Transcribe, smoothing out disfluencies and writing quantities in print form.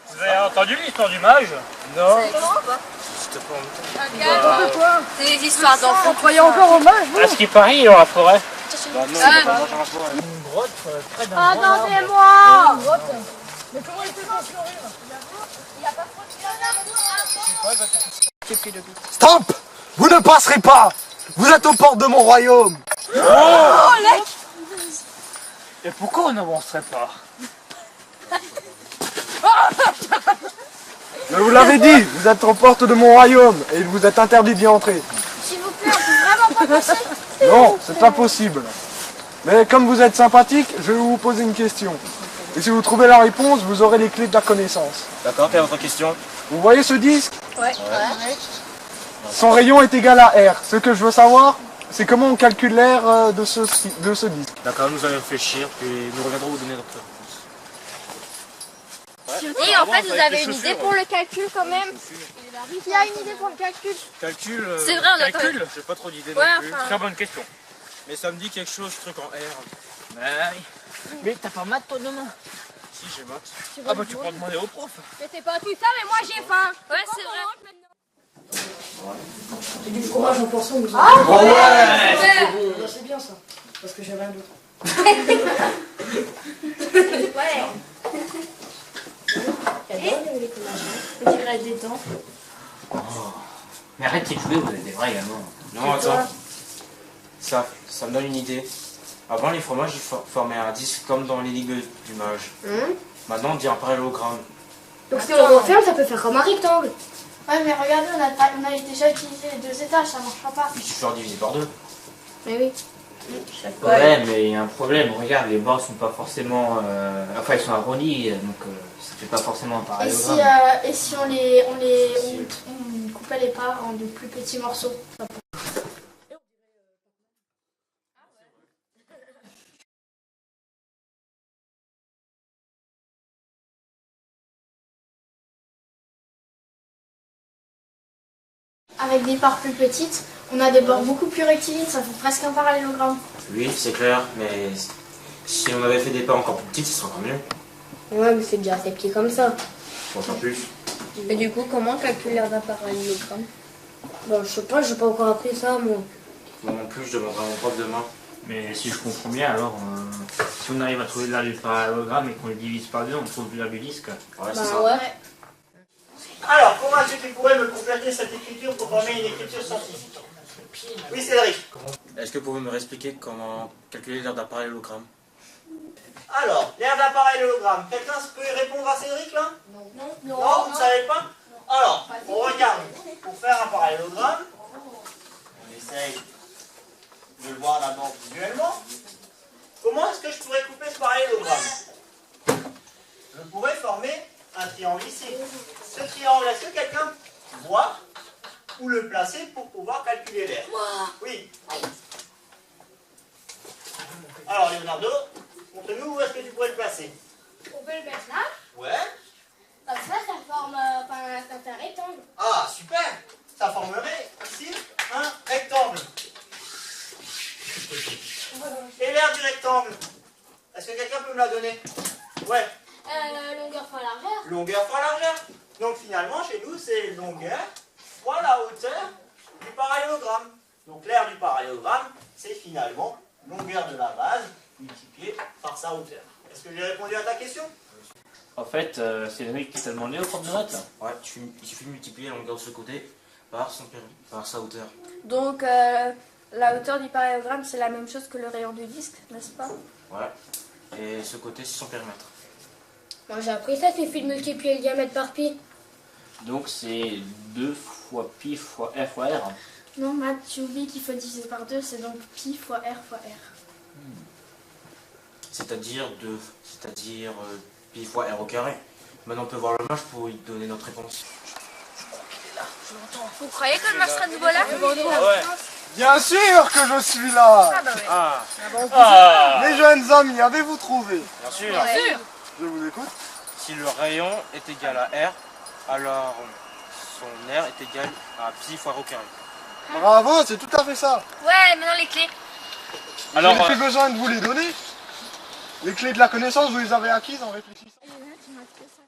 Vous avez entendu l'histoire du mage? Non. C'est des histoires d'enfants. Vous croyez encore au mage, vous? À ce qui paraît, il est dans la forêt. Bah non, il est pas dans la forêt. Une grotte près d'un Attendez-moi. Mais comment il fait pour fleurir? Il n'y a pas trop de... Stop! Vous ne passerez pas! Vous êtes aux portes de mon royaume! Et pourquoi on n'avancerait pas? Je vous l'avais dit, vous êtes aux portes de mon royaume et il vous est interdit d'y entrer. S'il vous plaît, on peut vraiment pas passer. Non, c'est pas possible. Mais comme vous êtes sympathique, je vais vous poser une question. Et si vous trouvez la réponse, vous aurez les clés de la connaissance. D'accord, quelle est votre question? Vous voyez ce disque? Ouais. Son rayon est égal à R. Ce que je veux savoir, c'est comment on calcule l'air de ce disque. D'accord, nous allons réfléchir, puis nous reviendrons vous donner notre réponse. Et en fait, vous avez une idée pour le calcul quand même? Il y a une idée pour le calcul. Calcul. C'est vrai, on a Calcul? J'ai pas trop d'idées Ouais, non plus. enfin. Très bonne question. Mais ça me dit quelque chose, truc en R. Mais t'as pas maths toi demain? Si, j'ai maths. Ah bah tu peux demander au prof. Mais c'est pas tout ça, mais moi j'ai faim. Ouais, c'est vrai. C'est du fromage en poisson, vous Ah savez. C'est bien ça, parce que j'ai rien d'autre. Ouais. On dirait des dents. Mais arrêtez de jouer, vous avez des vrais également. Non, attends. Ça me donne une idée. Avant, les fromages, ils formaient un disque comme dans les ligues du mage. Maintenant, on dit un parallélogramme. Donc si on referme, ça peut faire comme un rectangle. Ouais, mais regardez, on a déjà utilisé les deux étages, ça marchera pas. Il suffit de diviser par deux. Mais oui. Ouais, mais il y a un problème. Regarde, les bords sont pas forcément. Enfin, ils sont arrondis, donc ça fait pas forcément un parallélogramme. Et si on coupait les parts en de plus petits morceaux? Avec des parts plus petites, on a des bords beaucoup plus rectilignes, ça fait presque un parallélogramme. Oui, c'est clair, mais si on avait fait des pas encore plus petites, ce serait encore mieux. Ouais, mais c'est déjà assez petit comme ça. Encore plus. Et du coup, comment calculer un parallélogramme? Bon, je sais pas, j'ai pas encore appris ça, moi. Moi non plus, je demanderai à mon prof demain. Mais si je comprends bien, alors, si on arrive à trouver l'aire du parallélogramme et qu'on le divise par deux, on trouve l'aire du disque. Ouais, c'est Bah ça. ouais. Alors, comment est-ce que tu pourrais me compléter cette écriture pour former une écriture scientifique? Oui, Cédric. Est-ce que vous pouvez me réexpliquer comment calculer l'aire d'un parallélogramme? Alors, l'aire d'un parallélogramme. Quelqu'un peut y répondre à Cédric là? Non. Non, vous ne savez pas? Alors, on regarde. Pour faire un parallélogramme, on essaye de le voir d'abord visuellement. Comment est-ce que je pourrais couper ce parallélogramme? Je pourrais former un triangle ici. Ce triangle, est-ce que quelqu'un voit où le placer pour pouvoir calculer l'aire? Oui. Alors, Leonardo, montre-nous où est-ce que tu pourrais le placer. On peut le mettre là, Ouais. comme ça forme un rectangle. Ah, super. Ça formerait ici un rectangle. Et l'aire du rectangle, est-ce que quelqu'un peut me la donner? Ouais. Longueur fois largeur. Longueur fois largeur. Donc finalement, chez nous, c'est longueur fois la hauteur du parallélogramme. Donc l'aire du parallélogramme, c'est finalement longueur de la base multipliée par sa hauteur. Est-ce que j'ai répondu à ta question? En fait, c'est le mec qui t'a demandé au prof de maths. Ouais, il suffit de multiplier la longueur de ce côté par sa hauteur. Donc la hauteur du parallélogramme, c'est la même chose que le rayon du disque, n'est-ce pas? Ouais. Et ce côté, c'est son périmètre. Moi j'ai appris ça, il suffit de multiplier le diamètre par pi. Donc c'est 2 fois pi fois r fois r. Non, Matt, tu oublies qu'il faut diviser par 2, c'est donc pi fois r fois r. C'est-à-dire pi fois r au carré. Maintenant, on peut voir le mage pour lui donner notre réponse. Vous croyez que le match sera nouveau là? Bien sûr que je suis là! Les jeunes amis, avez-vous trouvé? Bien sûr. Bien sûr. Je vous écoute. Si le rayon est égal à r, alors son aire est égal à pi fois r au carré. Bravo, c'est tout à fait ça. Ouais, maintenant les clés. Alors, J'ai plus besoin de vous les donner. Les clés de la connaissance, vous les avez acquises en réfléchissant. Et là, tu m'as fait ça.